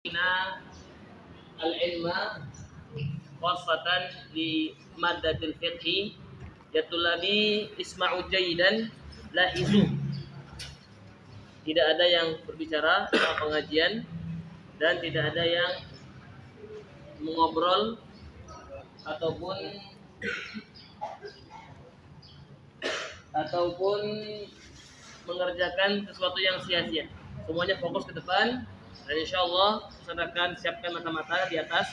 Ina al-ilma wasatan di maddatil fiqhi ya tulabi isma'u jayyidan la isu. Tidak ada yang berbicara dalam pengajian dan tidak ada yang mengobrol ataupun mengerjakan sesuatu yang sia-sia. Semuanya fokus ke depan. Dan insya Allah Ustaz akan siapkan mata-mata di atas.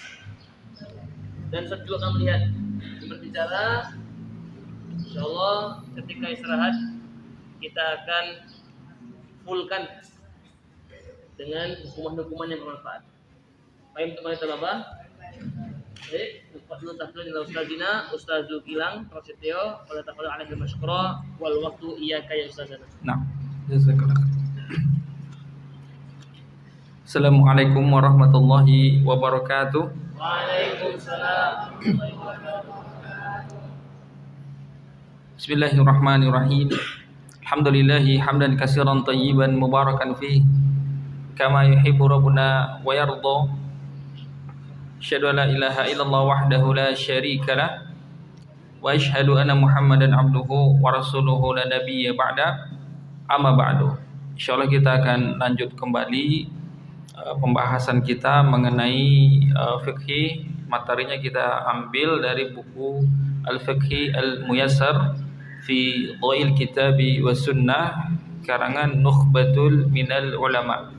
Dan Ustaz juga akan melihat berbicara. Insya Allah ketika istirahat kita akan fullkan dengan hukuman-hukuman yang bermanfaat. Baik teman teman Bapak. Baik, dulu tahfidz ila ustazina Ustaz Zulkilang Prasetyo wala taqulu alaihi masyukra wal waktu iyyaka ya ustazana. Nah, jazakallah. Assalamualaikum warahmatullahi wabarakatuh. Waalaikumsalam. Bismillahirrahmanirrahim. Alhamdulillahi hamdan katsiran tayyiban mubarakan fihi kama yuhibbu rabbuna wa yarda. Asyhadu an la ilaha illallah wahdahu la syarika lah wa asyhadu anna Muhammadan abduhu wa rasuluhu la nabiyya ba'da. Amma ba'du. Insyaallah kita akan lanjut kembali pembahasan kita mengenai fikih. Materinya kita ambil dari buku Al-Fiqhi Al-Muyassar fi Dhail Kitabi wa Sunnah karangan Nukhbatul Minal Ulama.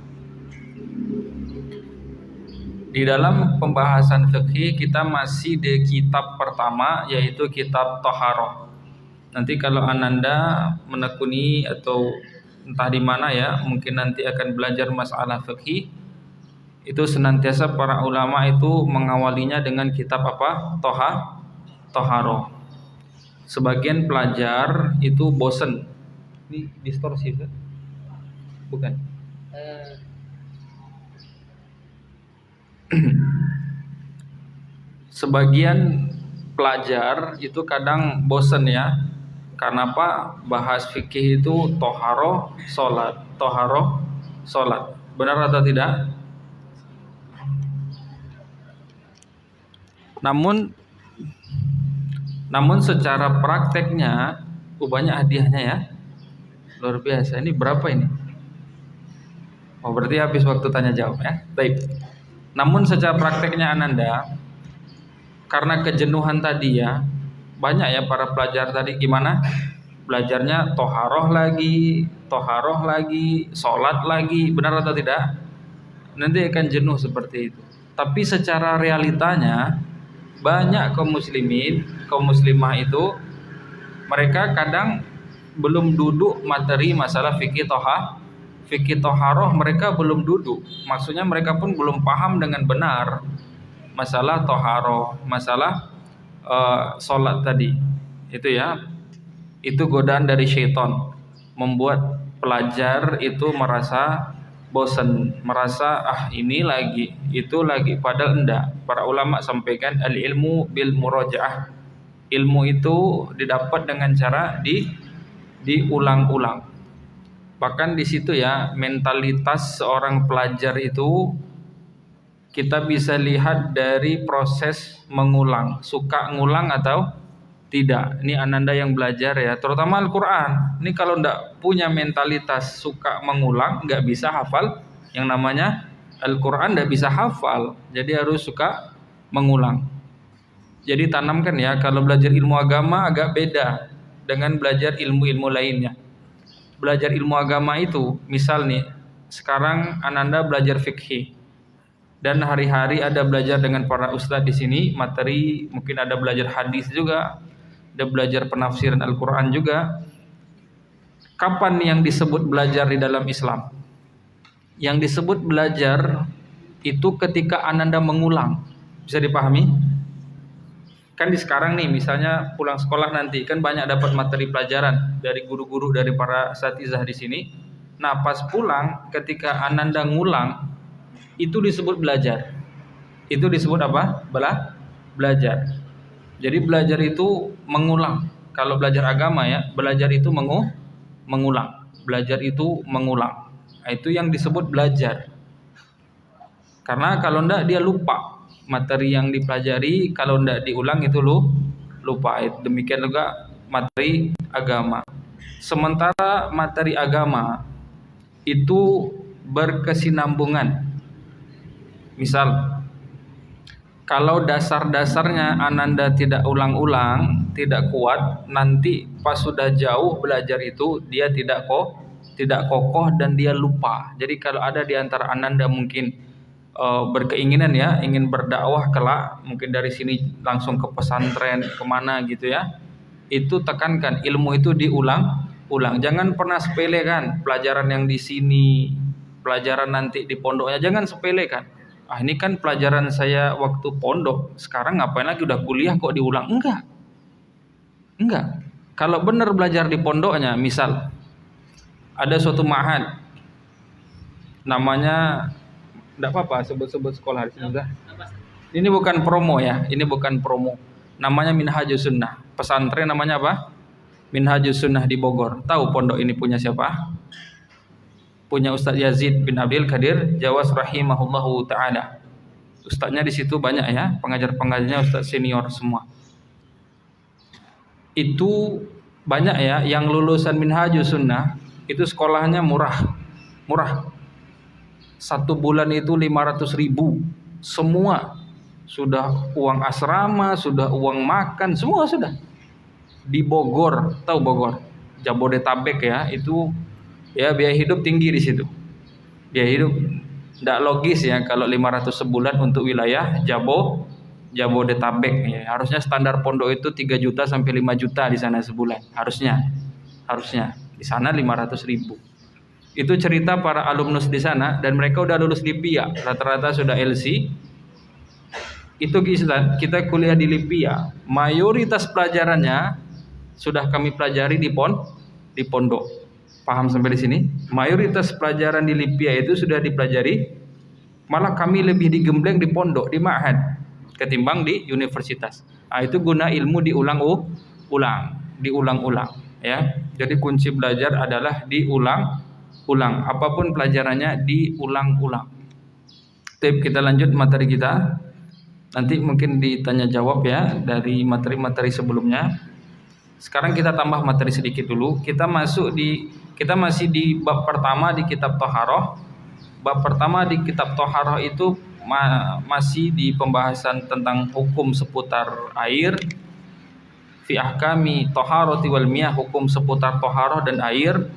Di dalam pembahasan fikih kita masih di kitab pertama, yaitu kitab Thaharah. Nanti kalau Ananda menekuni atau entah di mana ya, mungkin nanti akan belajar masalah fikih, itu senantiasa para ulama itu mengawalinya dengan kitab apa? Thaharah. Sebagian pelajar itu bosen. Ini distorsi kan? Bukan. Sebagian pelajar itu kadang bosen ya. Karena apa? Bahas fikih itu toharoh solat. Benar atau tidak? Namun secara prakteknya banyak hadiahnya ya. Luar biasa. Ini berapa ini? Oh, berarti habis waktu tanya jawab ya. Baik. Namun secara prakteknya Ananda, karena kejenuhan tadi ya, banyak ya para pelajar tadi gimana? Belajarnya toharoh lagi, sholat lagi, benar atau tidak? Nanti akan jenuh seperti itu. Tapi secara realitanya, banyak kaum muslimin, kaum muslimah itu, mereka kadang belum duduk materi masalah fikih toharoh, mereka belum duduk. Maksudnya mereka pun belum paham dengan benar masalah toharoh, masalah sholat tadi. Itu ya, itu godaan dari syaitan, membuat pelajar itu merasa bosan, merasa ini lagi, itu lagi, padahal enggak. Para ulama sampaikan al-ilmu bil murajaah. Ilmu itu didapat dengan cara diulang-ulang. Bahkan di situ ya, mentalitas seorang pelajar itu kita bisa lihat dari proses mengulang, suka ngulang atau tidak. Ini Ananda yang belajar ya, terutama Al-Quran. Ini kalau tidak punya mentalitas suka mengulang, nggak bisa hafal. Yang namanya Al-Quran tidak bisa hafal. Jadi harus suka mengulang. Jadi tanamkan ya, kalau belajar ilmu agama agak beda dengan belajar ilmu-ilmu lainnya. Belajar ilmu agama itu, misal nih, sekarang Ananda belajar fikih. Dan hari-hari ada belajar dengan para ustadz di sini, materi, mungkin ada belajar hadis juga, ada belajar penafsiran Al-Quran juga. Kapan yang disebut belajar di dalam Islam? Yang disebut belajar itu ketika Ananda mengulang. Bisa dipahami? Kan di sekarang nih, misalnya pulang sekolah nanti, kan banyak dapat materi pelajaran dari guru-guru, dari para asatizah di sini. Nah, pas pulang, ketika Ananda ngulang, itu disebut belajar. Itu disebut apa? Belajar. Jadi belajar itu mengulang. Kalau belajar agama ya, belajar itu mengulang. Belajar itu mengulang. Nah, itu yang disebut belajar. Karena kalau ndak dia lupa materi yang dipelajari, kalau ndak diulang itu lupa. Demikian juga materi agama. Sementara materi agama itu berkesinambungan. Misal, kalau dasar-dasarnya Ananda tidak ulang-ulang, tidak kuat, nanti pas sudah jauh belajar itu dia tidak kokoh dan dia lupa. Jadi kalau ada di antara Ananda mungkin berkeinginan ya, ingin berdakwah kelak, mungkin dari sini langsung ke pesantren kemana gitu ya, itu tekankan ilmu itu diulang-ulang. Jangan pernah sepelekan pelajaran yang di sini, pelajaran nanti di pondoknya, jangan sepelekan. Ini kan pelajaran saya waktu pondok, sekarang ngapain lagi udah kuliah kok diulang? Enggak. Kalau benar belajar di pondoknya, misal ada suatu ma'had, namanya, enggak apa-apa sebut-sebut sekolah di sini. Ini bukan promo ya, ini bukan promo. Namanya Minhajus Sunnah. Pesantren namanya apa? Minhajus Sunnah di Bogor. Tahu pondok ini punya siapa? Punya Ustadz Yazid bin Abdul Qadir Jawas rahimahullahu taala. Ustadznya di situ banyak ya, pengajar-pengajarnya ustadz senior semua. Itu banyak ya yang lulusan Minhajus Sunnah, itu sekolahnya murah. 1 bulan itu 500.000. Semua sudah uang asrama, sudah uang makan, semua sudah. Di Bogor, tahu Bogor? Jabodetabek ya, itu ya biaya hidup tinggi di situ. Biaya hidup tidak logis ya kalau 500 sebulan untuk wilayah Jabodetabek ya. Harusnya standar pondok itu 3 juta sampai 5 juta di sana sebulan. Harusnya di sana 500.000. Itu cerita para alumnus di sana dan mereka udah lulus Lipia, rata-rata sudah LC. Itu kita kuliah di Lipia, mayoritas pelajarannya sudah kami pelajari di pondok. Paham sampai di sini? Mayoritas pelajaran di Lipia itu sudah dipelajari, malah kami lebih digembleng di pondok, di ma'had ketimbang di universitas. Itu guna ilmu diulang-ulang ya. Jadi kunci belajar adalah diulang-ulang. Apapun pelajarannya diulang-ulang. Kita lanjut materi kita. Nanti mungkin ditanya jawab ya dari materi-materi sebelumnya. Sekarang kita tambah materi sedikit dulu. Kita masih di bab pertama di kitab Thaharah. Bab pertama di kitab Thaharah itu masih di pembahasan tentang hukum seputar air. Fi ahkami thaharati wal miyah, hukum seputar thaharah dan air.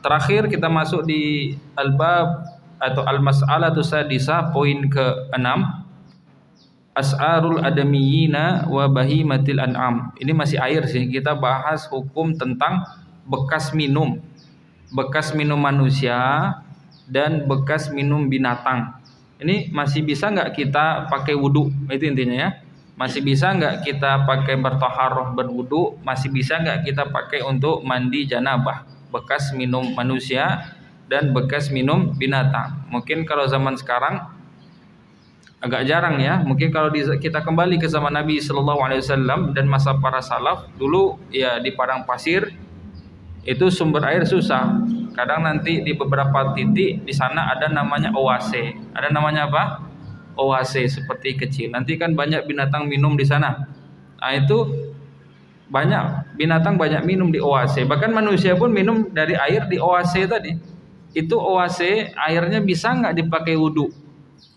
Terakhir kita masuk di al-bab atau al-mas'alatu sadisah, poin ke-6. As'arul adamiyina wa bahimatil an'am. Ini masih air sih. Kita bahas hukum tentang bekas minum manusia dan bekas minum binatang. Ini masih bisa nggak kita pakai wudhu? Itu intinya ya. Masih bisa nggak kita pakai bertaharah berwudhu? Masih bisa nggak kita pakai untuk mandi janabah? Bekas minum manusia dan bekas minum binatang. Mungkin kalau zaman sekarang agak jarang ya. Mungkin kalau kita kembali ke zaman Nabi Sallallahu Alaihi Wasallam dan masa para salaf dulu ya, di padang pasir itu sumber air susah. Kadang nanti di beberapa titik di sana ada namanya oase. Ada namanya apa? Oase, seperti kecil. Nanti kan banyak binatang minum di sana. Itu banyak binatang banyak minum di oase. Bahkan manusia pun minum dari air di oase tadi. Itu oase airnya bisa nggak dipakai wudhu?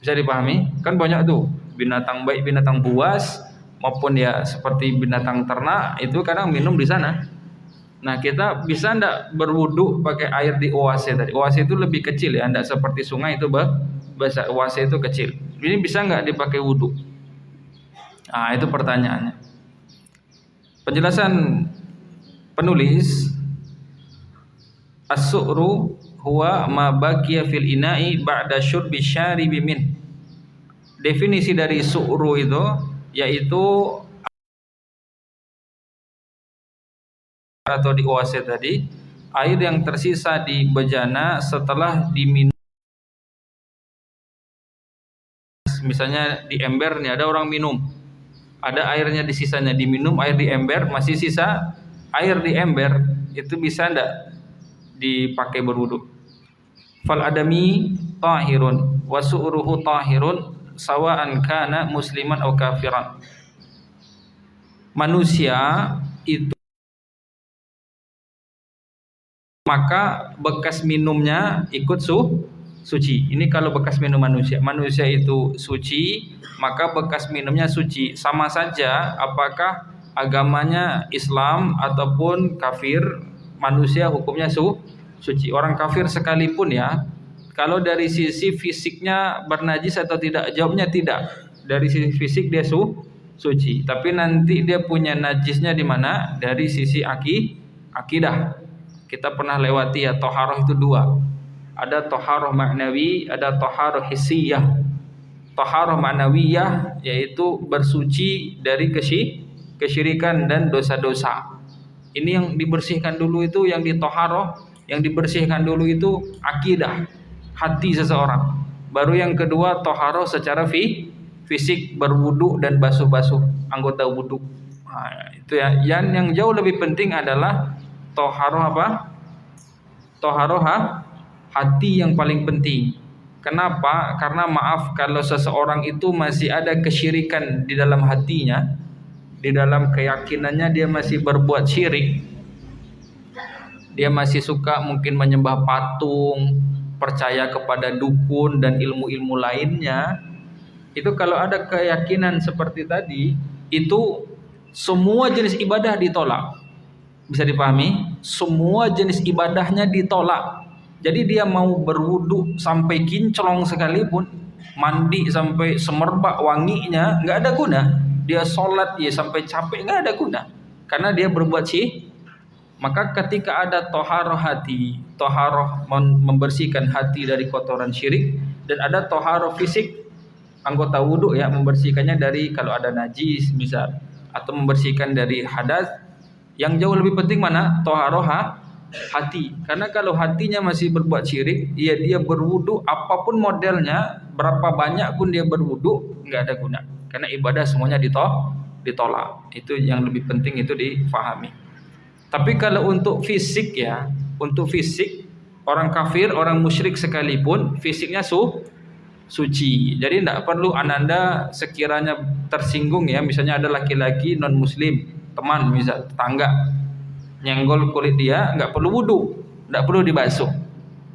Bisa dipahami? Kan banyak tuh binatang, baik binatang buas maupun ya seperti binatang ternak, itu kadang minum di sana. Nah, kita bisa ndak berwudu pakai air di oase tadi? Oase itu lebih kecil ya, ndak seperti sungai itu besar. Oase itu kecil. Ini bisa nggak dipakai wudu? Itu pertanyaannya. Penjelasan penulis, as-su'ru huwa ma baqiya fil ina'i ba'da syurbi syaribi min. Definisi dari su'ru itu yaitu atau di oase tadi, air yang tersisa di bejana setelah diminum. Misalnya di ember nih ada orang minum, ada airnya di sisanya, diminum air di ember, masih sisa air di ember, itu bisa ndak dipakai berwudu? Fal adami tahirun, wa su'ruhu tahirun sawa'an kana musliman aw kafiran. Manusia itu maka bekas minumnya ikut suci. Ini kalau bekas minum manusia. Manusia itu suci, maka bekas minumnya suci. Sama saja apakah agamanya Islam ataupun kafir, manusia hukumnya suci. Orang kafir sekalipun ya, kalau dari sisi fisiknya bernajis atau tidak, jawabnya tidak. Dari sisi fisik dia suci. Tapi nanti dia punya najisnya di mana? Dari sisi akidah. Kita pernah lewati ya, toharoh itu dua. Ada toharoh ma'nawi, ada toharoh hissiyah. Toharoh ma'nawiyah yaitu bersuci dari kesyirikan dan dosa-dosa. Ini yang dibersihkan dulu itu, yang ditoharoh, yang dibersihkan dulu itu akidah, hati seseorang. Baru yang kedua toharoh secara fisik, berwudu dan basuh-basuh anggota wudu. Nah, itu ya. Yang jauh lebih penting adalah toharoh apa? Toharoh hati yang paling penting. Kenapa? Karena maaf, kalau seseorang itu masih ada kesyirikan di dalam hatinya, di dalam keyakinannya dia masih berbuat syirik, dia masih suka mungkin menyembah patung, percaya kepada dukun dan ilmu-ilmu lainnya. Itu kalau ada keyakinan seperti tadi, itu semua jenis ibadah ditolak. Bisa dipahami? Semua jenis ibadahnya ditolak. Jadi dia mau berwudu sampai kinclong sekalipun, mandi sampai semerbak wanginya, nggak ada guna. Dia sholat ya sampai capek, nggak ada guna. Karena dia berbuat syirik. Maka ketika ada toharoh hati, toharoh membersihkan hati dari kotoran syirik, dan ada toharoh fisik, anggota wudu ya, membersihkannya dari kalau ada najis misal, atau membersihkan dari hadas. Yang jauh lebih penting mana? Toharoh hati. Karena kalau hatinya masih berbuat syirik, ya dia berwudu apapun modelnya, berapa banyak pun dia berwudu, nggak ada guna. Karena ibadah semuanya ditolak. Itu yang lebih penting, itu difahami. Tapi kalau untuk fisik ya, untuk fisik orang kafir, orang musyrik sekalipun fisiknya suci. Jadi tidak perlu ananda sekiranya tersinggung ya, misalnya ada laki-laki non muslim, teman misal, tetangga nyenggol kulit dia, nggak perlu wudu, nggak perlu dibasuh,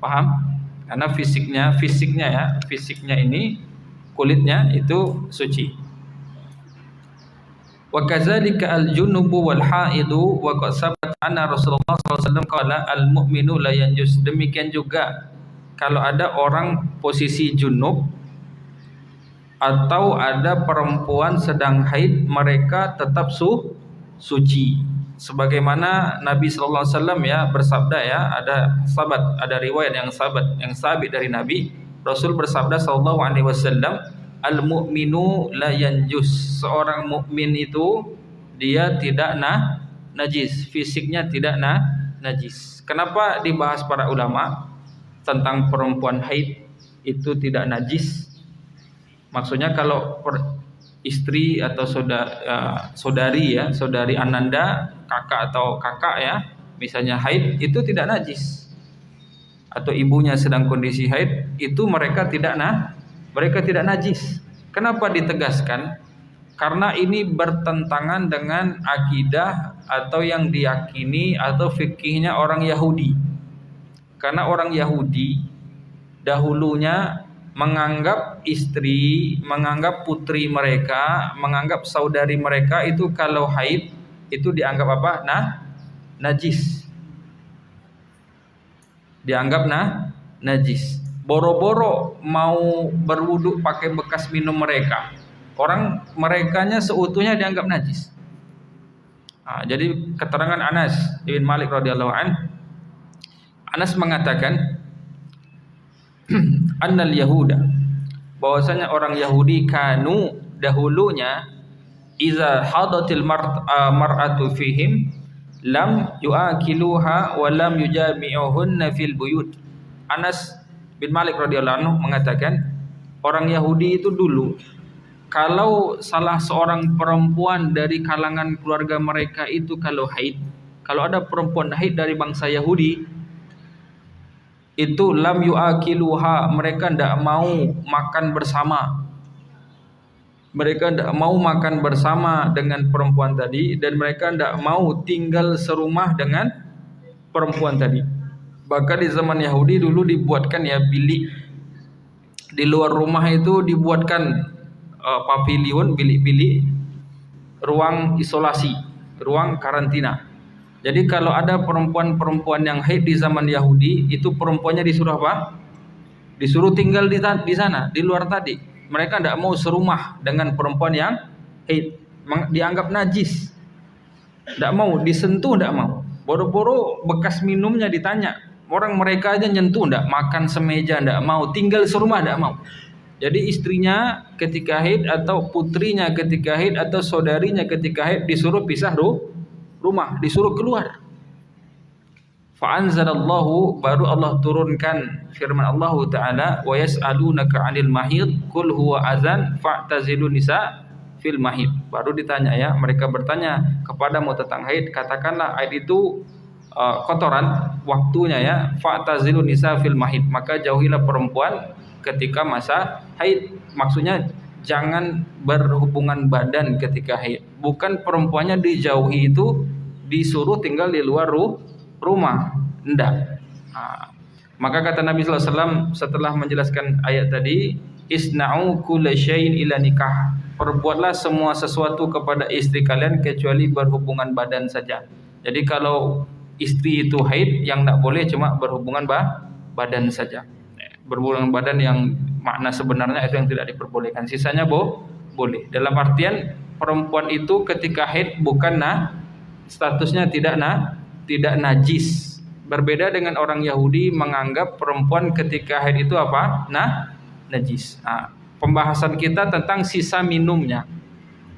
paham? Karena fisiknya ya, fisiknya ini kulitnya itu suci. Wa kadzalika al-junubu wal haidu wa qad sabata anna Rasulullah sallallahu alaihi wasallam qala al-mu'minu la yanjus. Demikian juga kalau ada orang posisi junub atau ada perempuan sedang haid, mereka tetap suci. Sebagaimana Nabi sallallahu alaihi wasallam ya bersabda ya, ada riwayat yang sabit dari Nabi, Rasul bersabda sallallahu alaihi wasallam, al-mu'minu la yanjus. Seorang mukmin itu dia tidak najis, fisiknya tidak najis. Kenapa dibahas para ulama tentang perempuan haid itu tidak najis? Maksudnya kalau istri atau saudari ya, saudari ananda, kakak atau kakak ya, misalnya haid itu tidak najis. Atau ibunya sedang kondisi haid, itu mereka tidak najis. Kenapa ditegaskan? Karena ini bertentangan dengan akidah atau yang diyakini atau fikihnya orang Yahudi. Karena orang Yahudi dahulunya menganggap istri, menganggap putri mereka, menganggap saudari mereka itu kalau haid itu dianggap apa? Najis. Dianggap najis. Boro-boro mau berwudu pakai bekas minum mereka. Orang merekanya seutuhnya dianggap najis. Jadi keterangan Anas bin Malik radhiyallahu an, Anas mengatakan annal yahuda, bahwasanya orang Yahudi kanu dahulunya iza hadatil mar'atu fihim lam yuakiluha wa lam yujami'uhunna fil buyut. Anas bin Malik radhiyallahu anhu mengatakan orang Yahudi itu dulu kalau salah seorang perempuan dari kalangan keluarga mereka itu kalau haid, kalau ada perempuan haid dari bangsa Yahudi, itu lam yuakiluha, mereka tidak mau makan bersama. Mereka tidak mau makan bersama dengan perempuan tadi, dan mereka tidak mau tinggal serumah dengan perempuan tadi. Bahkan di zaman Yahudi dulu dibuatkan ya bilik di luar rumah, itu dibuatkan pavilion, bilik-bilik, ruang isolasi, ruang karantina. Jadi kalau ada perempuan-perempuan yang haid di zaman Yahudi, itu perempuannya disuruh apa? Disuruh tinggal di sana, di luar tadi. Mereka tidak mau serumah dengan perempuan yang haid, dianggap najis, tidak mau disentuh, tidak mau. Boro-boro bekas minumnya ditanya, orang mereka aja nyentuh tidak, makan semeja tidak mau, tinggal serumah tidak mau. Jadi istrinya ketika haid atau putrinya ketika haid atau saudarinya ketika haid disuruh pisah rumah, disuruh keluar. Fa'anzalallahu, baru Allah turunkan firman Allah Ta'ala, wa yas'alunaka 'anil mahid qul huwa adzan fa'tazilun nisa fil mahid. Baru ditanya ya, mereka bertanya kepadamu tentang haid, katakanlah haid itu kotoran, waktunya ya, fa'tazilun nisa fil mahid, maka jauhilah perempuan ketika masa haid. Maksudnya jangan berhubungan badan ketika haid. Bukan perempuannya dijauhi itu disuruh tinggal di luar rumah, enggak. Maka kata Nabi SAW setelah menjelaskan ayat tadi, isna'u kulla syai'in ila nikah, perbuatlah semua sesuatu kepada istri kalian kecuali berhubungan badan saja. Jadi kalau istri itu haid, yang enggak boleh cuma berhubungan badan saja. Berhubungan badan yang makna sebenarnya itu yang tidak diperbolehkan, sisanya boleh. Dalam artian perempuan itu ketika haid bukan statusnya tidak najis. Berbeda dengan orang Yahudi menganggap perempuan ketika haid itu apa? Najis. Pembahasan kita tentang sisa minumnya.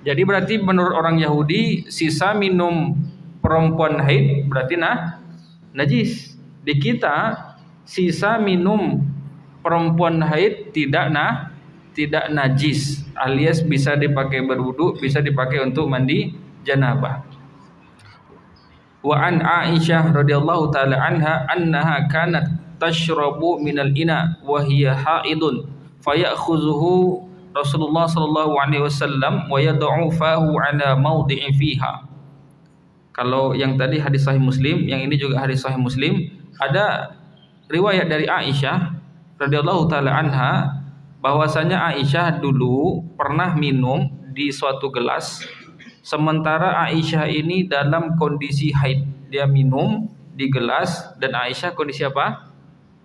Jadi berarti menurut orang Yahudi sisa minum perempuan haid berarti najis. Di kita sisa minum perempuan haid tidak najis, alias bisa dipakai berwudu, bisa dipakai untuk mandi janabah. Wa an Aisyah radhiyallahu taala anha annaha kanat tashrabu minal ina wa hiya haidun fayakhuzuhu Rasulullah sallallahu alaihi wasallam wa yad'u fahu ala mawdi'i fiha. Kalau yang tadi hadis sahih Muslim, yang ini juga hadis sahih Muslim. Ada riwayat dari Aisyah radhiyallahu taala anha bahwasanya Aisyah dulu pernah minum di suatu gelas. Sementara Aisyah ini dalam kondisi haid, dia minum di gelas dan Aisyah kondisi apa?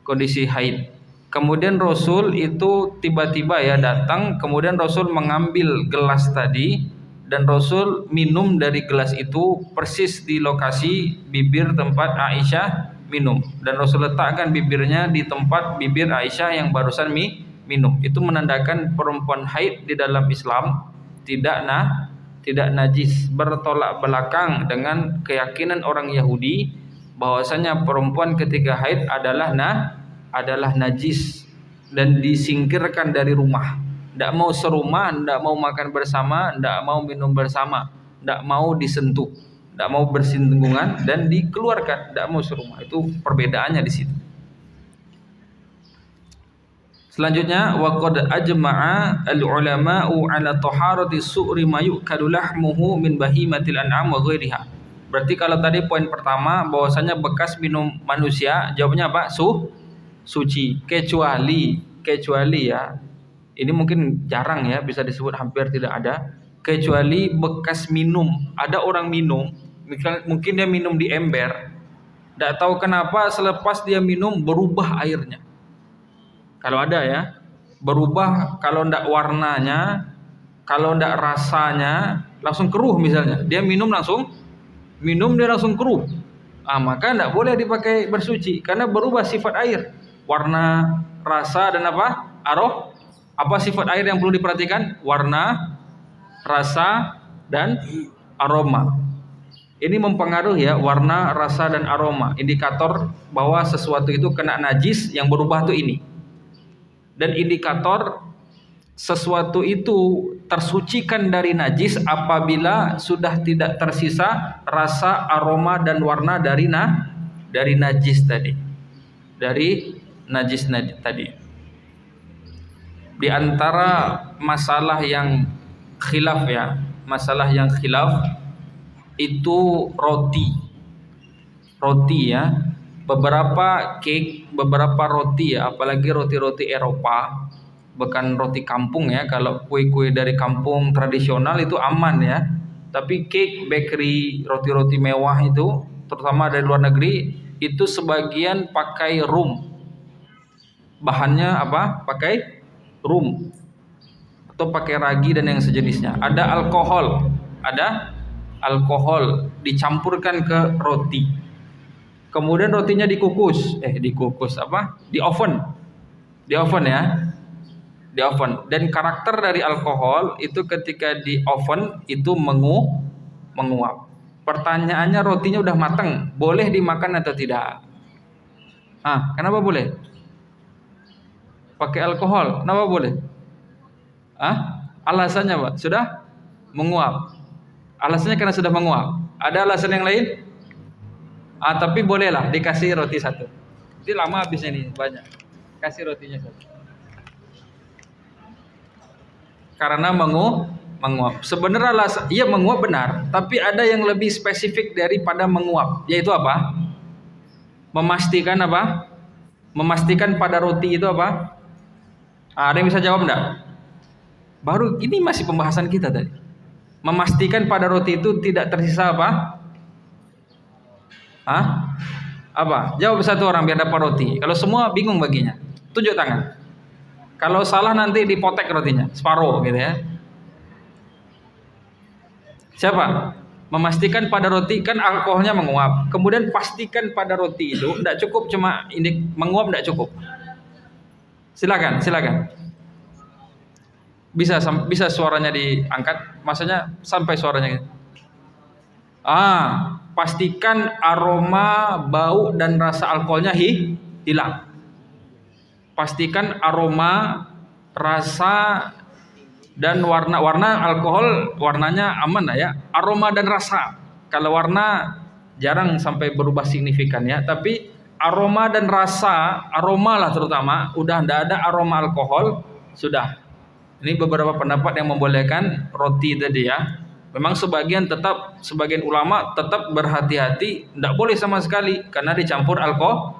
Kondisi haid. Kemudian Rasul itu tiba-tiba ya datang, kemudian Rasul mengambil gelas tadi dan Rasul minum dari gelas itu persis di lokasi bibir tempat Aisyah minum, dan Rasul letakkan bibirnya di tempat bibir Aisyah yang barusan minum. Itu menandakan perempuan haid di dalam Islam tidak najis, bertolak belakang dengan keyakinan orang Yahudi bahwasanya perempuan ketika haid adalah najis dan disingkirkan dari rumah. Tidak mau serumah, tidak mau makan bersama, tidak mau minum bersama, tidak mau disentuh, tidak mau bersinggungan, dan dikeluarkan, tidak mau serumah. Itu perbedaannya di situ. Selanjutnya, waqad ajma'a al-ulama'u 'ala taharati su'ri ma yu'kalu lahmuhu min bahimatil an'am wa ghairiha. Berarti kalau tadi poin pertama bahwasanya bekas minum manusia, jawabnya apa? Suci, kecuali ya. Ini mungkin jarang ya, bisa disebut hampir tidak ada. Kecuali bekas minum. Ada orang minum, mungkin dia minum di ember. Tidak tahu kenapa selepas dia minum berubah airnya. Kalau ada ya, berubah, kalau ndak warnanya, kalau ndak rasanya, langsung keruh misalnya. Dia minum dia langsung keruh. Maka ndak boleh dipakai bersuci karena berubah sifat air, warna, rasa dan apa? Apa sifat air yang perlu diperhatikan? Warna, rasa dan aroma. Ini mempengaruhi ya, warna, rasa dan aroma. Indikator bahwa sesuatu itu kena najis, yang berubah tuh ini. Dan indikator sesuatu itu tersucikan dari najis apabila sudah tidak tersisa rasa, aroma dan warna dari najis tadi, dari najis tadi. Di antara masalah yang khilaf ya, masalah yang khilaf itu roti ya. Beberapa cake, beberapa roti ya, apalagi roti-roti Eropa, bukan roti kampung ya. Kalau kue-kue dari kampung tradisional itu aman ya. Tapi cake, bakery, roti-roti mewah itu, terutama dari luar negeri, itu sebagian pakai rum. Bahannya apa? Pakai rum atau pakai ragi dan yang sejenisnya. Ada alkohol dicampurkan ke roti. Kemudian rotinya dikukus, di oven ya, di oven. Dan karakter dari alkohol itu ketika di oven itu menguap. Pertanyaannya, rotinya udah matang, boleh dimakan atau tidak? Kenapa boleh? Pakai alkohol, kenapa boleh? Alasannya Pak, sudah menguap. Alasannya karena sudah menguap. Ada alasan yang lain? Tapi bolehlah dikasih roti satu. Jadi lama habisnya nih, banyak. Kasih rotinya satu. Karena menguap. Sebenarnya iya menguap benar, tapi ada yang lebih spesifik daripada menguap, yaitu apa? Memastikan apa? Memastikan pada roti itu apa? Ada yang bisa jawab enggak? Baru ini masih pembahasan kita tadi. Memastikan pada roti itu tidak tersisa apa? Apa? Jawab satu orang biar dapat roti. Kalau semua bingung baginya, tunjuk tangan. Kalau salah nanti dipotek rotinya, separuh gitu ya. Siapa? Memastikan pada roti, kan alkoholnya menguap. Kemudian pastikan pada roti itu tidak cukup cuma ini menguap, tidak cukup. Silakan. Bisa suaranya diangkat, maksudnya sampai suaranya. Pastikan aroma, bau dan rasa alkoholnya hilang. Pastikan aroma, rasa dan warna alkohol, warnanya aman lah ya. Aroma dan rasa. Kalau warna jarang sampai berubah signifikan ya, tapi aroma dan rasa, aroma lah terutama, udah tidak ada aroma alkohol, sudah. Ini beberapa pendapat yang membolehkan roti tadi ya. Memang sebagian ulama tetap berhati-hati, tidak boleh sama sekali karena dicampur alkohol.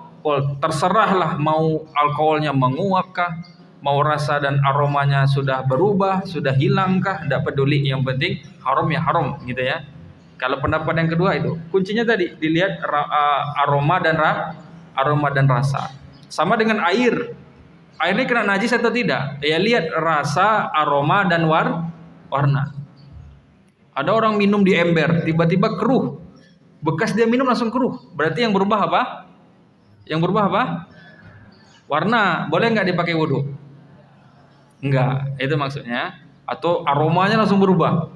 Terserahlah mau alkoholnya menguapkah, mau rasa dan aromanya sudah berubah, sudah hilangkah, tidak peduli. Yang penting haram ya haram gitu ya. Kalau pendapat yang kedua itu kuncinya tadi dilihat aroma dan rasa. Sama dengan air. Air ini kena najis atau tidak? Ya lihat rasa, aroma dan warna. Ada orang minum di ember, tiba-tiba keruh. Bekas dia minum langsung keruh. Berarti yang berubah apa? Warna. Boleh nggak dipakai wudhu? Enggak, itu maksudnya. Atau aromanya langsung berubah.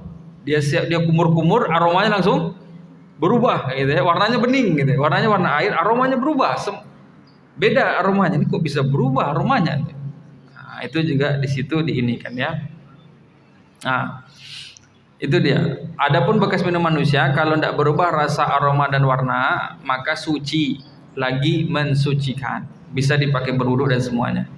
Dia kumur-kumur, aromanya langsung berubah gitu ya. Warnanya bening gitu. Warnanya warna air, aromanya berubah. Beda aromanya. Ini kok bisa berubah aromanya? Itu juga di situ diinikan ya. Itu dia. Adapun bekas minum manusia kalau tidak berubah rasa, aroma dan warna, maka suci, lagi mensucikan. Bisa dipakai berwudu dan semuanya.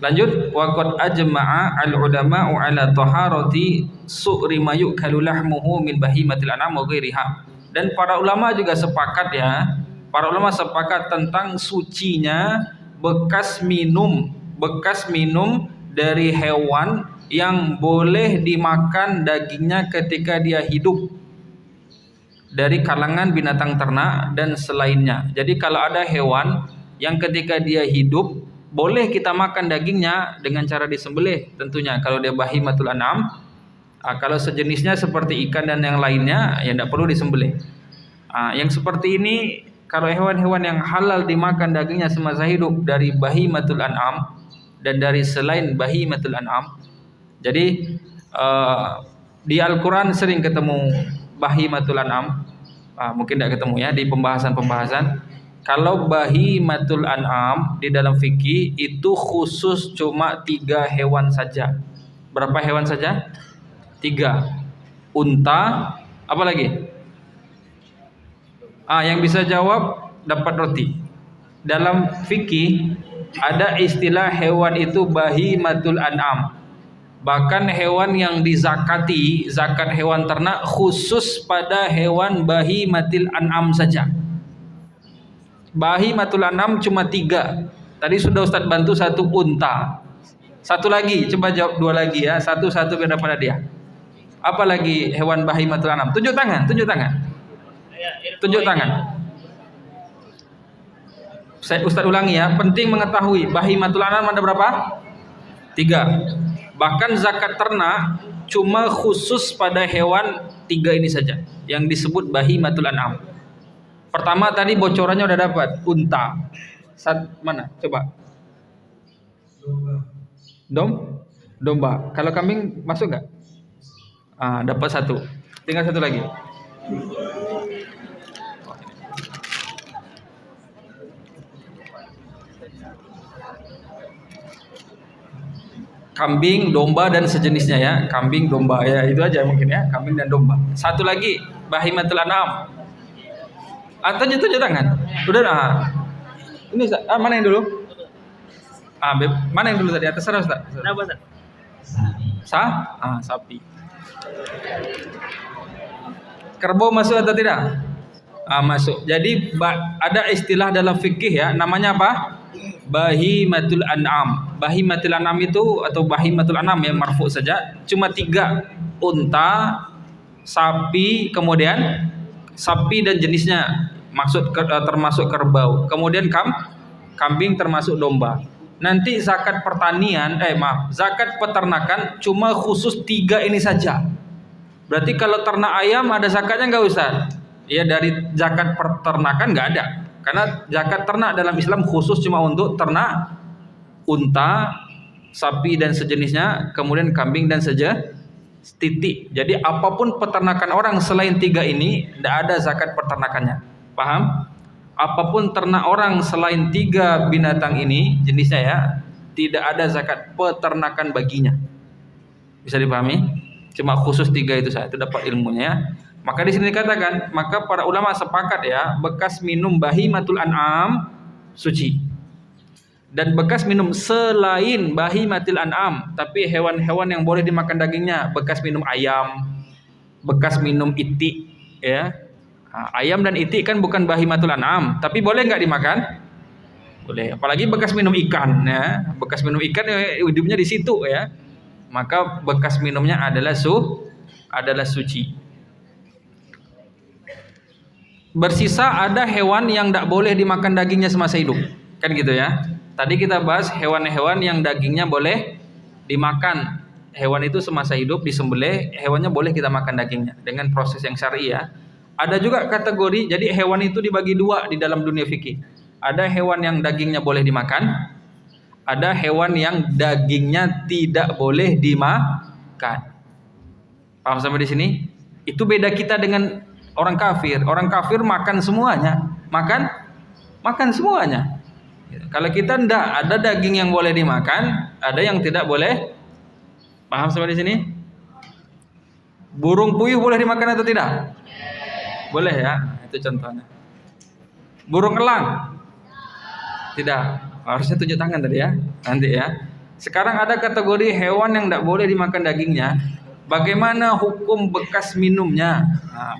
Lanjut, waqad ajma'a al-ulama'u 'ala taharati su'ri ma yu'kalu lahmuhu min bahimatil an'am wa ghairiha. Dan para ulama juga sepakat ya. Para ulama sepakat tentang sucinya bekas minum dari hewan yang boleh dimakan dagingnya ketika dia hidup dari kalangan binatang ternak dan selainnya. Jadi kalau ada hewan yang ketika dia hidup boleh kita makan dagingnya dengan cara disembelih tentunya kalau dia bahimatul an'am. Kalau sejenisnya seperti ikan dan yang lainnya ya tidak perlu disembelih. Yang seperti ini kalau hewan-hewan yang halal dimakan dagingnya semasa hidup dari bahimatul an'am dan dari selain bahimatul an'am. Jadi di Al-Quran sering ketemu bahimatul an'am, mungkin tidak ketemu ya di pembahasan. Kalau bahimatul an'am di dalam fikih itu khusus cuma 3 hewan saja. Berapa hewan saja? 3. Unta, apa lagi? Yang bisa jawab dapat roti. Dalam fikih Ada istilah hewan itu bahimatul an'am. Bahkan hewan yang dizakati, zakat hewan ternak khusus pada hewan bahimatil an'am saja. Bahimatul an'am cuma 3. Tadi sudah Ustadz bantu 1 unta. 1 lagi, coba jawab 2 lagi ya. Satu-satu biar dapat dia. Apa lagi hewan bahimatul an'am? Tunjuk tangan, tunjuk tangan. Tunjuk tangan. Saya Ustadz ulangi ya, penting mengetahui bahimatul an'am ada berapa? 3. Bahkan zakat ternak cuma khusus pada hewan 3 ini saja yang disebut bahimatul an'am. Pertama tadi bocorannya udah dapat, unta. Mana? Coba. Domba. Kalau kambing masuk nggak? Dapat 1. Tinggal 1 lagi. Kambing, domba dan sejenisnya ya. Kambing, domba ya, itu aja mungkin ya. Kambing dan domba. 1 lagi, bahimatul an'am. Tunjuk tangan. Udah. Ini Ustaz. Mana yang dulu? Mana yang dulu tadi? Terserah Ustaz. Kenapa Ustaz? Sapi. Kerbau masuk atau tidak? Masuk. Jadi ada istilah dalam fikih ya, namanya apa? Bahimatul an'am. Bahimatul an'am itu atau bahimatul an'am ya marfu saja, cuma 3. Unta, sapi, kemudian sapi dan jenisnya. Maksud termasuk kerbau. Kemudian kambing termasuk domba. Nanti zakat zakat peternakan cuma khusus 3 ini saja. Berarti kalau ternak ayam ada zakatnya enggak Ustaz? Ya dari zakat peternakan enggak ada. Karena zakat ternak dalam Islam khusus cuma untuk ternak unta, sapi dan sejenisnya, kemudian kambing dan titik. Jadi apapun peternakan orang selain 3 ini tidak ada zakat peternakannya. Paham? Apapun ternak orang selain 3 binatang ini jenisnya ya, tidak ada zakat peternakan baginya. Bisa dipahami? Cuma khusus 3 itu saja, itu dapat ilmunya. Maka di sini dikatakan, maka para ulama sepakat ya, bekas minum bahimatul an'am suci. Dan bekas minum selain bahimatul an'am, tapi hewan-hewan yang boleh dimakan dagingnya, bekas minum ayam, bekas minum itik ya. Ayam dan itik kan bukan bahimatul an'am, tapi boleh nggak dimakan? Boleh. Apalagi bekas minum ikan ya. Bekas minum ikan ya, hidupnya di situ ya. Maka bekas minumnya adalah suci. Bersisa ada hewan yang tidak boleh dimakan dagingnya semasa hidup. Kan gitu ya. Tadi kita bahas hewan-hewan yang dagingnya boleh dimakan. Hewan itu semasa hidup disembelih, hewannya boleh kita makan dagingnya dengan proses yang syar'i ya. Ada juga kategori, jadi hewan itu dibagi 2 di dalam dunia fikih. Ada hewan yang dagingnya boleh dimakan, ada hewan yang dagingnya tidak boleh dimakan. Paham sampai di sini? Itu beda kita dengan orang kafir. Orang kafir makan semuanya, makan semuanya. Kalau kita enggak, ada daging yang boleh dimakan, ada yang tidak boleh. Paham sampai di sini? Burung puyuh boleh dimakan atau tidak? Boleh ya, itu contohnya. Burung elang tidak, harusnya tunjuk tangan tadi ya, nanti ya. Sekarang ada kategori hewan yang tidak boleh dimakan dagingnya. Bagaimana hukum bekas minumnya?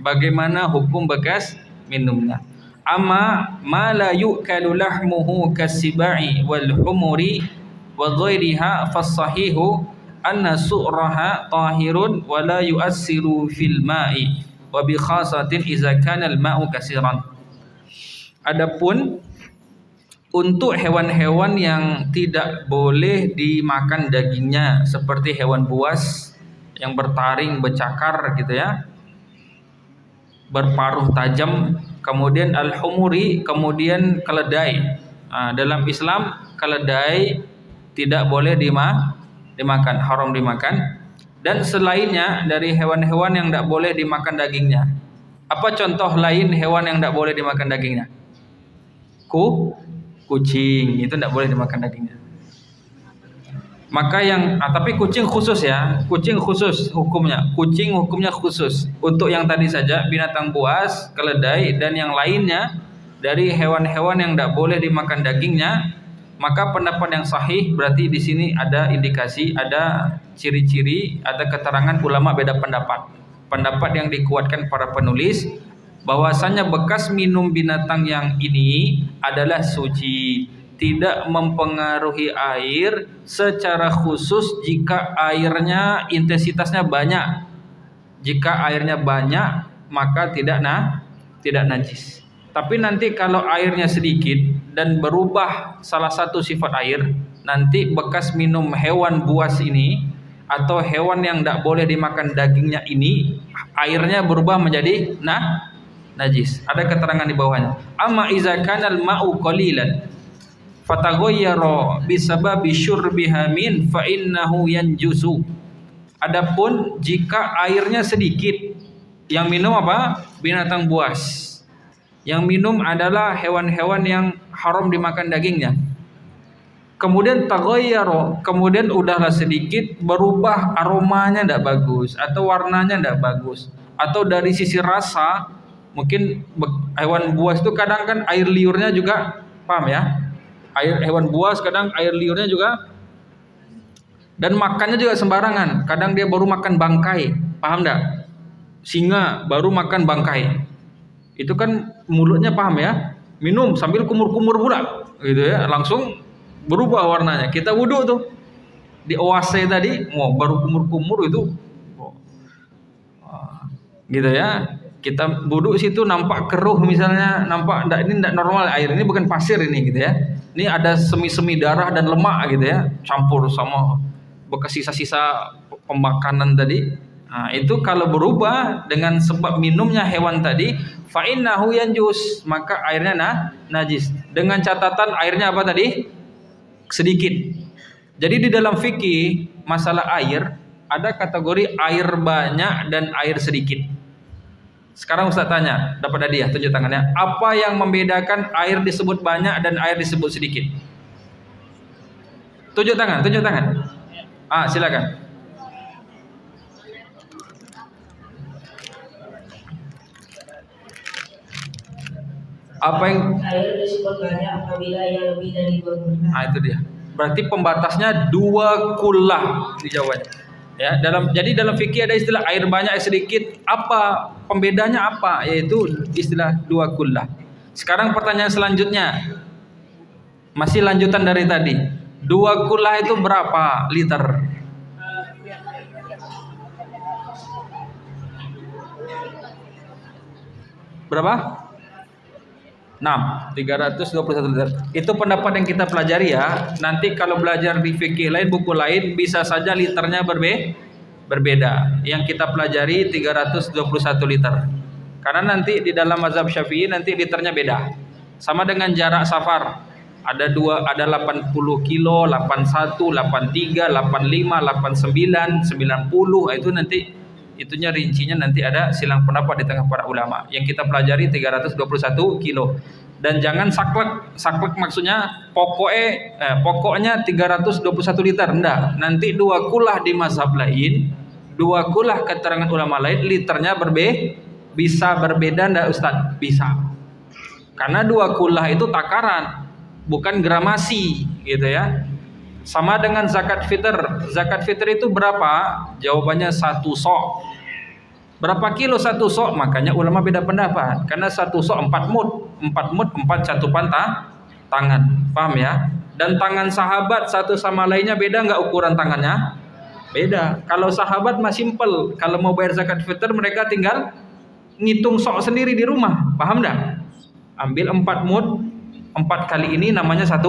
Bagaimana hukum bekas minumnya? Amma ma la yu'kalu lahmuhu kasibai wal humuri wa ghairiha fas-sahihu anna su'raha tahirun wa la yu'assiru fil ma'i wa bi khasatin idza kana al-ma'u katsiran. Adapun untuk hewan-hewan yang tidak boleh dimakan dagingnya seperti hewan buas yang bertaring, bercakar gitu ya, berparuh tajam, kemudian al-humuri, kemudian keledai. Dalam Islam keledai tidak boleh dimakan, haram dimakan. Dan selainnya dari hewan-hewan yang tidak boleh dimakan dagingnya. Apa contoh lain hewan yang tidak boleh dimakan dagingnya? Kucing, itu tidak boleh dimakan dagingnya. Maka tapi kucing khusus ya, kucing khusus hukumnya. Kucing hukumnya khusus. Untuk yang tadi saja binatang buas, keledai dan yang lainnya dari hewan-hewan yang tidak boleh dimakan dagingnya, maka pendapat yang sahih berarti di sini ada indikasi, ada ciri-ciri, ada keterangan ulama beda pendapat. Pendapat yang dikuatkan para penulis bahwasanya bekas minum binatang yang ini adalah suci, tidak mempengaruhi air secara khusus jika airnya intensitasnya banyak. Jika airnya banyak maka tidak najis. Tapi nanti kalau airnya sedikit dan berubah salah satu sifat air, nanti bekas minum hewan buas ini atau hewan yang tidak boleh dimakan dagingnya ini, airnya berubah menjadi najis. Ada keterangan di bawahnya. Amma iza kana al-ma'u qalilan fataghayyara bisababi syurbiha min fa innahu yanjusu. Adapun jika airnya sedikit, yang minum apa? Binatang buas. Yang minum adalah hewan-hewan yang haram dimakan dagingnya. Kemudian taghayyara, kemudian udahlah sedikit berubah, aromanya tidak bagus atau warnanya tidak bagus, atau dari sisi rasa mungkin hewan buas itu kadang kan air liurnya juga, paham ya? Hewan buas kadang air liurnya juga, dan makannya juga sembarangan. Kadang dia baru makan bangkai, paham enggak? Singa baru makan bangkai. Itu kan mulutnya, paham ya? Minum sambil kumur-kumur pula, gitu ya. Langsung berubah warnanya. Kita wudhu tuh di oase tadi, baru kumur-kumur itu, gitu ya. Kita wudhu situ nampak keruh misalnya, nampak ini tidak normal air ini, bukan pasir ini, gitu ya. Ini ada semi-semi darah dan lemak, gitu ya, campur sama bekas sisa-sisa pemakanan tadi. Nah, itu kalau berubah dengan sebab minumnya hewan tadi, fa innahu yanjus, maka airnya najis. Dengan catatan airnya apa tadi? Sedikit. Jadi di dalam fikih masalah air ada kategori air banyak dan air sedikit. Sekarang Ustaz tanya, dapat hadiah, tunjuk tangannya. Apa yang membedakan air disebut banyak dan air disebut sedikit? Tunjuk tangan. Silakan. Apa yang air disebut banyak apabila ia lebih dari 2 kullah. itu dia. Berarti pembatasnya 2 kullah di jawabannya. Ya, jadi dalam fikih ada istilah air banyak air sedikit. Apa pembedanya apa? Yaitu istilah 2 kullah. Sekarang pertanyaan selanjutnya. Masih lanjutan dari tadi. 2 kullah itu berapa liter? Berapa? 321 liter. Itu pendapat yang kita pelajari ya. Nanti kalau belajar di fikih lain, buku lain, bisa saja liternya berbeda. Yang kita pelajari 321 liter. Karena nanti di dalam mazhab Syafi'i nanti liternya beda. Sama dengan jarak safar. Ada 80 kilo, 81, 83, 85, 89, 90. Itu nanti itunya rincinya nanti ada silang pendapat di tengah para ulama. Yang kita pelajari 321 kilo. Dan jangan saklek maksudnya pokoknya 321 liter. Enggak, nanti 2 kullah di mazhab lain, 2 kullah keterangan ulama lain, liternya bisa berbeda enggak Ustaz? Bisa. Karena 2 kullah itu takaran, bukan gramasi, gitu ya. Sama dengan zakat fitr. Zakat fitr itu berapa? Jawabannya 1 sok. Berapa kilo 1 sok? Makanya ulama beda pendapat. Karena 1 sok 4 mud. 4 mud 4 catupan tangan. Paham ya? Dan tangan sahabat satu sama lainnya beda nggak ukuran tangannya? Beda. Kalau sahabat mah simpel. Kalau mau bayar zakat fitr mereka tinggal ngitung sok sendiri di rumah. Paham nggak? Ambil 4 mud. 4 kali ini namanya 1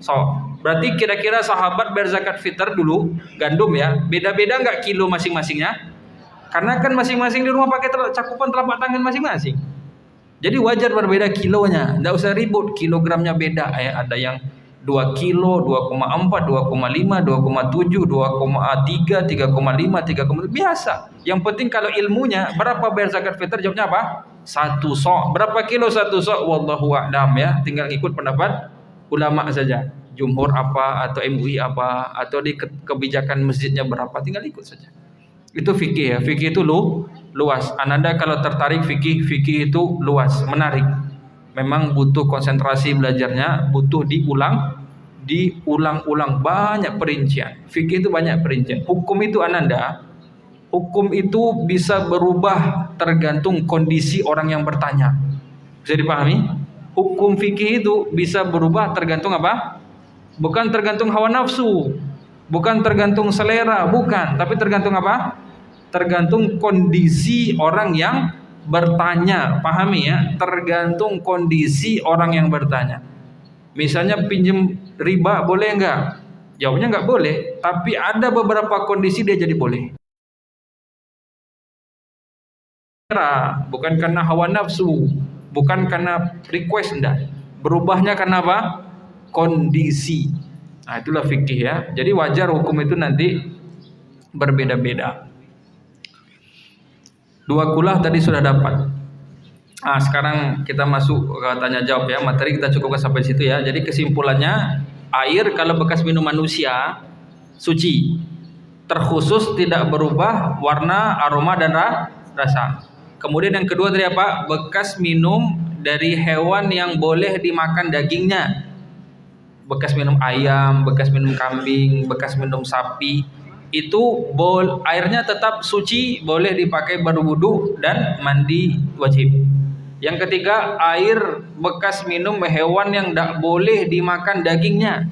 sok. Berarti kira-kira sahabat bayar zakat fitr dulu gandum ya, beda-beda nggak kilo masing-masingnya? Karena kan masing-masing di rumah pakai cakupan telapak tangan masing-masing. Jadi wajar berbeda kilonya, nggak usah ribut, kilogramnya beda ya. Ada yang 2 kilo, 2,4, 2,5, 2,7, 2,3, 3,5, 3,5 biasa. Yang penting kalau ilmunya berapa bayar zakat fitr, jawabnya apa? 1 sok. Berapa kilo 1 sok? Wallahu a'lam ya. Tinggal ikut pendapat ulama saja. Jumhur apa atau MUI apa atau di kebijakan masjidnya berapa, tinggal ikut saja. Itu fikih ya. Fikih itu luas. Anda kalau tertarik fikih itu luas, menarik. Memang butuh konsentrasi belajarnya, butuh diulang-ulang, banyak perincian. Fikih itu banyak perincian. Hukum itu ananda, hukum itu bisa berubah tergantung kondisi orang yang bertanya. Bisa dipahami? Hukum fikih itu bisa berubah tergantung apa? Bukan tergantung hawa nafsu, bukan tergantung selera, bukan, tapi tergantung apa? Tergantung kondisi orang yang bertanya. Pahami ya? Tergantung kondisi orang yang bertanya. Misalnya pinjam riba boleh enggak? Jawabnya enggak boleh, tapi ada beberapa kondisi dia jadi boleh. Bukan karena hawa nafsu, bukan karena request, enggak. Berubahnya karena apa? Kondisi. Nah, itulah fikih ya. Jadi wajar hukum itu nanti berbeda-beda. Dua kulah tadi sudah dapat. Sekarang kita masuk ke tanya jawab ya. Materi kita cukupkan sampai situ ya. Jadi kesimpulannya, air kalau bekas minum manusia suci, terkhusus tidak berubah warna, aroma dan rasa. Kemudian yang kedua tadi apa? Bekas minum dari hewan yang boleh dimakan dagingnya. Bekas minum ayam, bekas minum kambing, bekas minum sapi, itu airnya tetap suci, boleh dipakai berwudu dan mandi wajib. Yang ketiga, air bekas minum hewan yang tidak boleh dimakan dagingnya.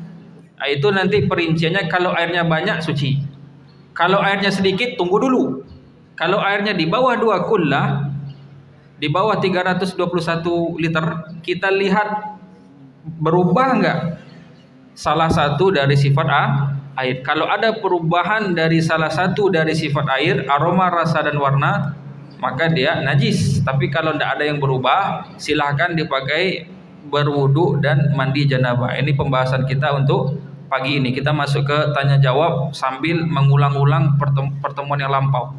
Nah, itu nanti perinciannya, kalau airnya banyak suci, kalau airnya sedikit tunggu dulu. Kalau airnya di bawah 2 kullah, di bawah 321 liter, kita lihat berubah enggak salah satu dari sifat air. Kalau ada perubahan dari salah satu dari sifat air, aroma, rasa dan warna, maka dia najis. Tapi kalau tidak ada yang berubah, silahkan dipakai berwudu dan mandi janabah. Ini pembahasan kita untuk pagi ini. Kita masuk ke tanya jawab sambil mengulang-ulang pertemuan yang lampau.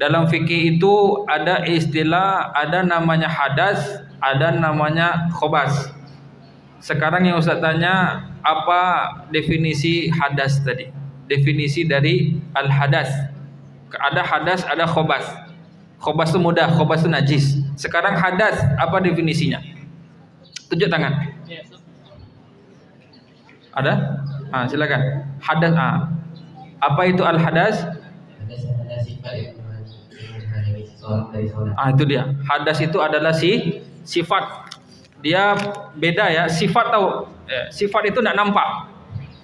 Dalam fikih itu ada istilah, ada namanya hadas, ada namanya khobas. Sekarang yang Ustaz tanya, apa definisi hadas tadi? Definisi dari al-hadas. Ada hadas, ada khobas. Khobas itu mudah, khobas itu najis. Sekarang hadas, apa definisinya? Tunjuk tangan. Ada? Silakan. Hadas. Apa itu al-hadas? Itu dia. Hadas itu adalah sifat. Dia beda ya. Sifat tahu. Sifat itu tidak nampak.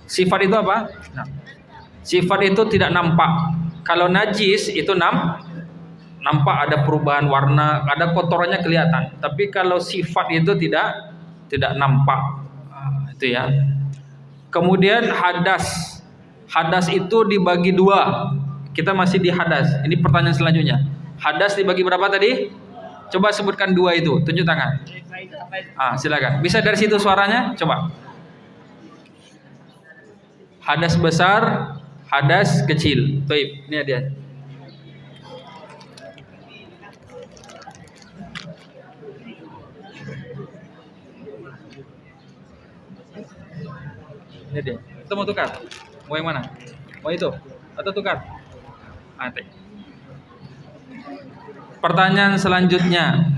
Sifat itu apa? Sifat itu tidak nampak. Kalau najis itu nampak, ada perubahan warna, ada kotorannya kelihatan. Tapi kalau sifat itu tidak nampak. Itu ya. Kemudian hadas. Hadas itu dibagi 2. Kita masih di hadas. Ini pertanyaan selanjutnya. Hadas dibagi berapa tadi? Coba sebutkan 2 itu. Tunjuk tangan. Silakan. Bisa dari situ suaranya? Coba. Hadas besar, hadas kecil. Baik, ini dia. Ini dia. Kita mau tukar. Mau yang mana? Mau itu? Atau tukar? Pertanyaan selanjutnya.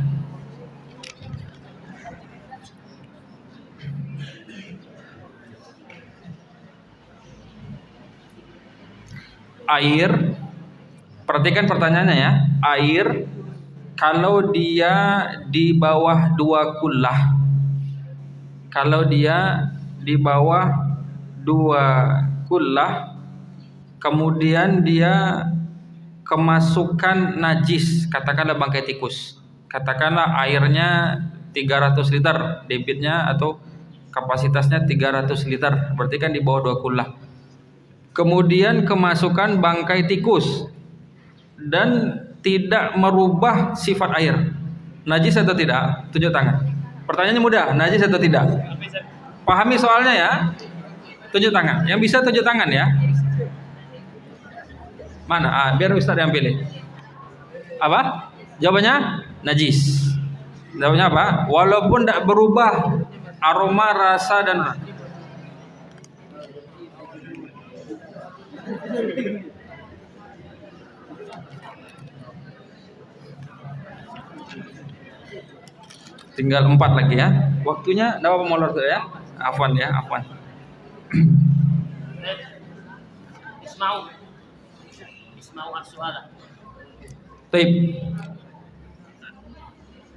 Air, perhatikan pertanyaannya ya. Air kalau dia di bawah 2 kullah, kalau dia di bawah 2 kullah, kemudian dia kemasukan najis, katakanlah bangkai tikus, katakanlah airnya 300 liter debitnya atau kapasitasnya 300 liter, berarti kan di bawah 2 kullah. Kemudian kemasukan bangkai tikus dan tidak merubah sifat air, najis atau tidak? Tunjuk tangan. Pertanyaannya mudah, najis atau tidak? Pahami soalnya ya. Tunjuk tangan. Yang bisa tunjuk tangan ya. Mana? Biar Ustaz yang pilih. Apa? Jawabannya najis. Jawabannya apa? Walaupun tidak berubah aroma, rasa dan tinggal 4 lagi ya. Waktunya enggak apa-apa molor tuh ya. Afwan ya, afwan. Isma'u. Isma'u as-su'ala. Baik.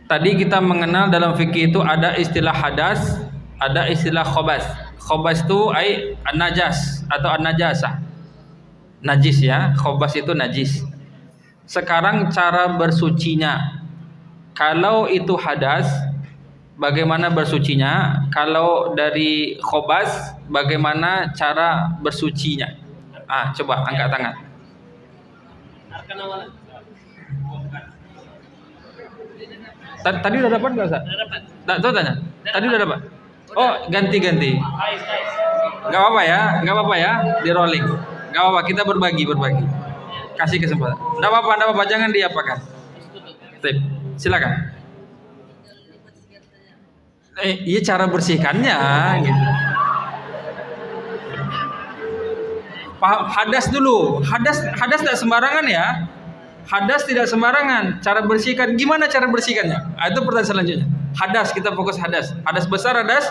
Tadi kita mengenal dalam fikih itu ada istilah hadas, ada istilah khobas. Khobas itu an-najas atau an-najasah. Najis ya, khobas itu najis. Sekarang cara bersucinya. Kalau itu hadas, bagaimana bersucinya? Kalau dari khobas, bagaimana cara bersucinya? Coba angkat tangan. Arkan awalan. Tadi udah dapat nggak Ustaz? Udah dapat. Tuh tanya. Tadi udah dapat. Oh, ganti-ganti. Guys. Gak apa-apa ya, di rolling. Gak apa-apa, kita berbagi. Kasih kesempatan. Gak apa-apa, jangan diapakan. Tip, silakan. Iya cara bersihkannya, gitu. Hadas dulu, hadas tidak sembarangan ya. Hadas tidak sembarangan. Cara bersihkan, gimana cara bersihkannya? Itu pertanyaan selanjutnya. Hadas, kita fokus hadas. Hadas besar, hadas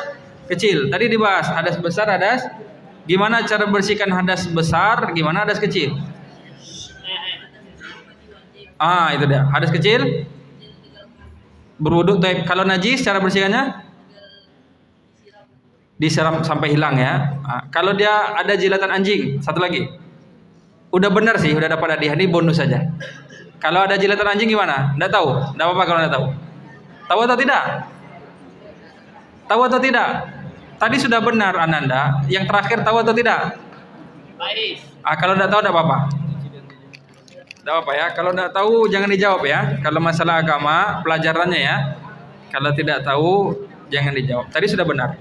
kecil. Tadi dibahas hadas besar, hadas. Gimana cara bersihkan hadas besar? Gimana hadas kecil? Itu dia. Hadas kecil. Berwuduk. Kalau najis, cara bersihkannya disiram sampai hilang ya. Kalau dia ada jilatan anjing, satu lagi. Udah benar sih, udah dapat hadiah, ini bonus saja. Kalau ada jilatan anjing gimana? Nggak tahu. Nggak apa-apa kalau nggak tahu. Tahu atau tidak? Tahu atau tidak? Tadi sudah benar Ananda. Yang terakhir tahu atau tidak? Baik. Kalau nggak tahu nggak apa-apa. Nggak apa-apa ya. Kalau nggak tahu jangan dijawab ya. Kalau masalah agama pelajarannya ya. Kalau tidak tahu jangan dijawab. Tadi sudah benar.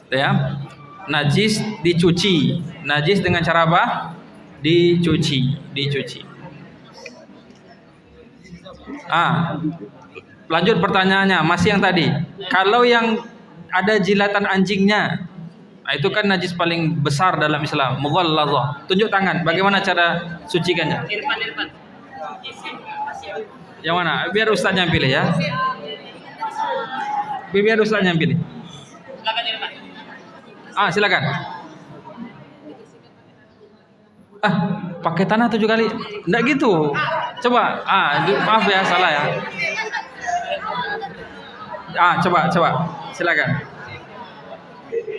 Ya. Najis dicuci. Najis dengan cara apa? Dicuci. Lanjut pertanyaannya, masih yang tadi. Kalau yang ada jilatan anjingnya, itu kan najis paling besar dalam Islam. Mughalladzah. Tunjuk tangan, bagaimana cara sucikannya? Irfan. Yang mana? Biar ustaznya yang pilih ya. Biar ustaznya yang pilih. Silakan Irfan. Silakan. Pakai tanah 7 kali. Enggak gitu. Coba. Maaf ya, salah ya. Coba. Silakan.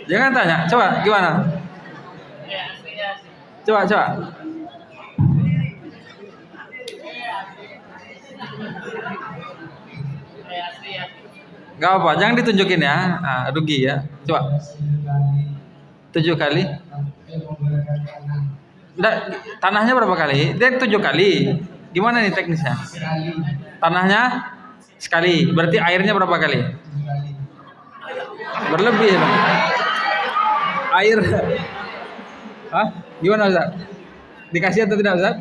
Jangan tanya. Coba gimana? Coba. Gak apa, jangan ditunjukin ya. Rugi ya. Coba. 7 kali. Nggak, tanahnya berapa kali? Dia 7 kali. Gimana nih teknisnya? Tanahnya sekali. Berarti airnya berapa kali? Berlebih loh. Air. Gimana Ustaz? Dikasih atau tidak Ustaz?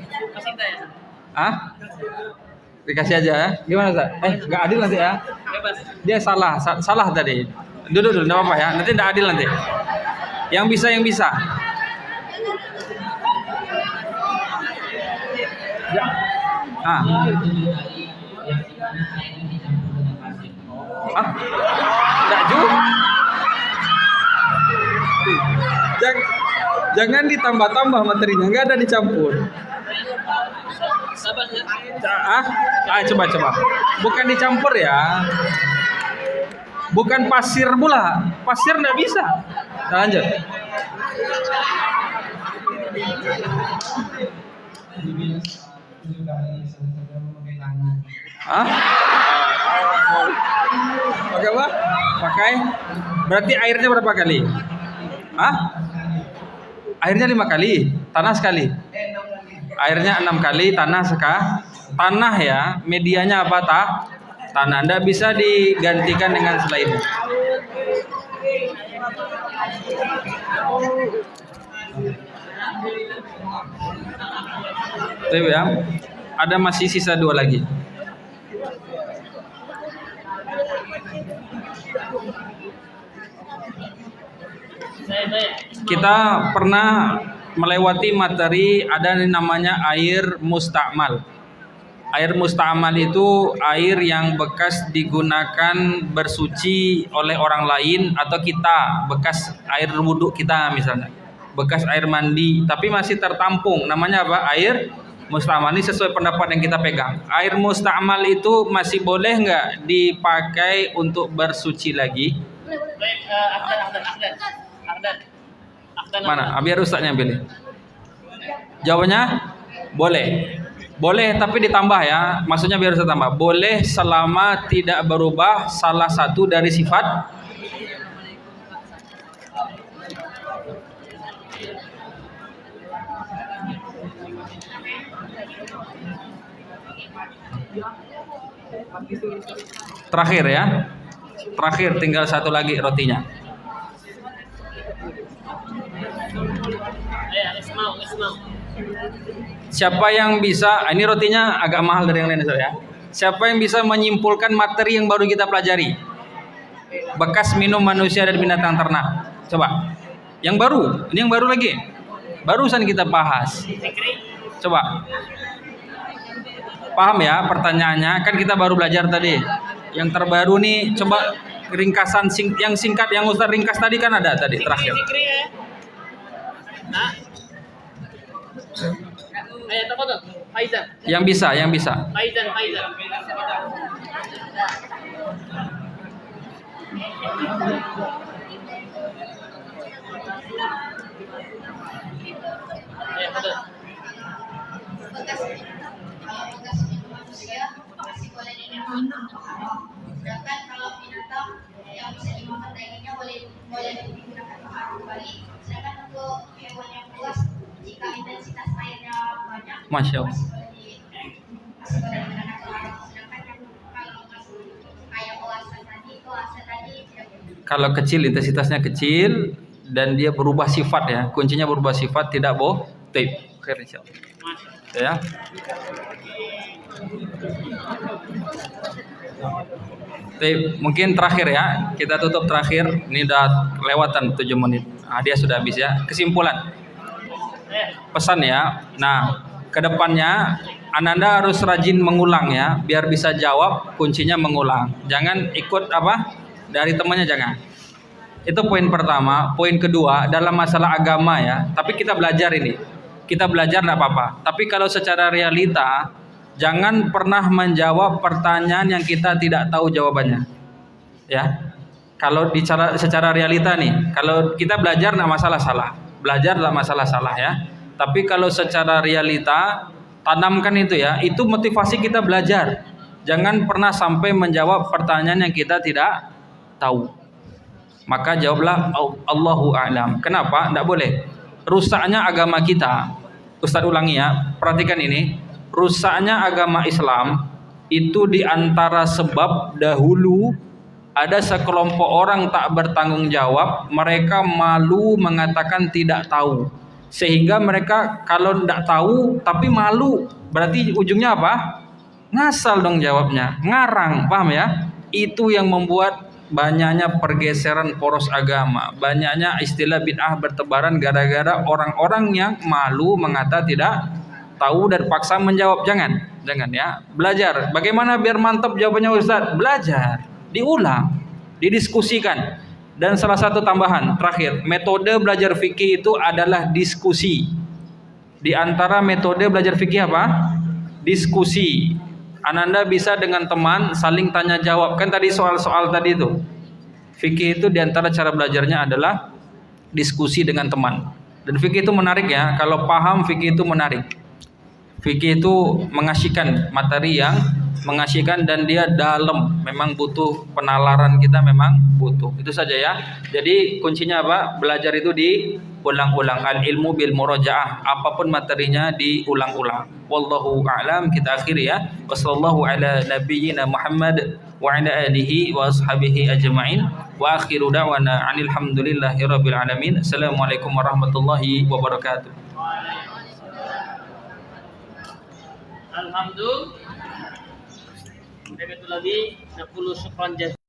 Dikasih aja ya. Gimana Ustaz? Nggak adil nanti ya. Dia salah tadi. Duduk, enggak apa-apa ya. Nanti enggak adil nanti. Yang bisa. Ya. Enggak juga. Jangan ditambah-tambah materinya, enggak ada dicampur. Coba. Bukan dicampur ya. Bukan pasir pula. Pasir enggak bisa. Lanjut. Pakai apa? Pakai. Berarti airnya berapa kali? Airnya 5 kali, tanah sekali. Airnya 6 kali, tanah tanah ya. Medianya apa? Tanah. Nggak bisa digantikan dengan selain. Tapi ya, ada masih sisa 2 lagi. Kita pernah melewati materi ada yang namanya air mustakmal. Air musta'mal itu air yang bekas digunakan bersuci oleh orang lain atau kita, bekas air wudhu kita misalnya, bekas air mandi, tapi masih tertampung. Namanya apa? Air musta'mal. Ini sesuai pendapat yang kita pegang. Air musta'mal itu masih boleh nggak dipakai untuk bersuci lagi? Baik, Akdan. Mana? Biar ustaznya pilih. Jawabannya boleh. Boleh tapi ditambah ya. Maksudnya biar saya tambah. Boleh selama tidak berubah salah satu dari sifat terakhir ya. Terakhir tinggal satu lagi rotinya. Ismau. Siapa yang bisa, ini rotinya agak mahal dari yang lain ya. Siapa yang bisa menyimpulkan materi yang baru kita pelajari? Bekas minum manusia dan binatang ternak. Coba. Yang baru, ini yang baru lagi. Barusan kita bahas. Coba. Paham ya pertanyaannya? Kan kita baru belajar tadi. Yang terbaru nih, coba ringkasan yang singkat yang Ustaz ringkas tadi kan ada tadi terakhir. Nah. Ayo tafadhol. Faizan. Yang bisa. Faizan. Ayo tafadhol. Bekas manusia masih boleh dimakan. Sedangkan kalau binatang yang bisa dimakan dagingnya boleh digunakan bahan kembali. Sedangkan untuk hewan yang buas, jika intensitas airnya banyak, Masya Allah. masih boleh digunakan bahan. Sedangkan yang kalau masih kayak oase tadi tidak boleh. Kalau kecil, intensitasnya kecil dan dia berubah sifat ya, kuncinya berubah sifat, tidak boleh. Khair insyaallah. Ya. Mungkin terakhir ya, kita tutup terakhir. Ini udah lewatan 7 menit. Nah, dia sudah habis ya. Kesimpulan. Pesan ya. Nah, kedepannya Ananda harus rajin mengulang ya, biar bisa jawab. Kuncinya mengulang. Jangan ikut apa dari temannya, jangan. Itu poin pertama. Poin kedua dalam masalah agama ya. Tapi kita belajar ini. Kita belajar tidak apa-apa. Tapi kalau secara realita, jangan pernah menjawab pertanyaan yang kita tidak tahu jawabannya. Ya. Kalau secara realita nih, kalau kita belajar tidak masalah salah. Belajar tidak masalah salah ya. Tapi kalau secara realita, tanamkan itu ya. Itu motivasi kita belajar. Jangan pernah sampai menjawab pertanyaan yang kita tidak tahu. Maka jawablah Allahu a'lam. Kenapa? Tidak boleh. Rusaknya agama kita. Ustaz ulangi ya, perhatikan ini. Rusaknya agama Islam itu diantara sebab dahulu ada sekelompok orang tak bertanggung jawab. Mereka malu mengatakan tidak tahu. Sehingga mereka kalau tidak tahu tapi malu, berarti ujungnya apa? Ngasal dong jawabnya, ngarang, paham ya? Itu yang membuat banyaknya pergeseran poros agama, banyaknya istilah bid'ah bertebaran gara-gara orang-orang yang malu mengata tidak tahu dan paksa menjawab. Jangan ya. Belajar. Bagaimana biar mantap jawabannya Ustaz? Belajar, diulang, didiskusikan. Dan salah satu tambahan terakhir, metode belajar fikih itu adalah diskusi. Di antara metode belajar fikih apa? Diskusi. Ananda bisa dengan teman saling tanya jawab. Kan tadi soal-soal tadi itu. Fikih itu diantara cara belajarnya adalah diskusi dengan teman. Dan fikih itu menarik ya. Kalau paham fikih itu menarik. Fikih itu mengasyikan, materi yang mengasyikan dan dia dalam. Memang butuh penalaran, kita memang butuh. Itu saja ya. Jadi kuncinya apa? Belajar itu diulang-ulang. Al ilmu bil murajaah. Apapun materinya diulang-ulang. Wallahu a'lam. Kita akhiri ya. Wassallallahu ala nabiyyina Muhammad wa ala alihi wa ashabihi ajma'in. Wa akhiru da'wana 'anil hamdulillahi rabbil alamin. Assalamualaikum warahmatullahi wabarakatuh. Alhamdulillah. Syukran jazil.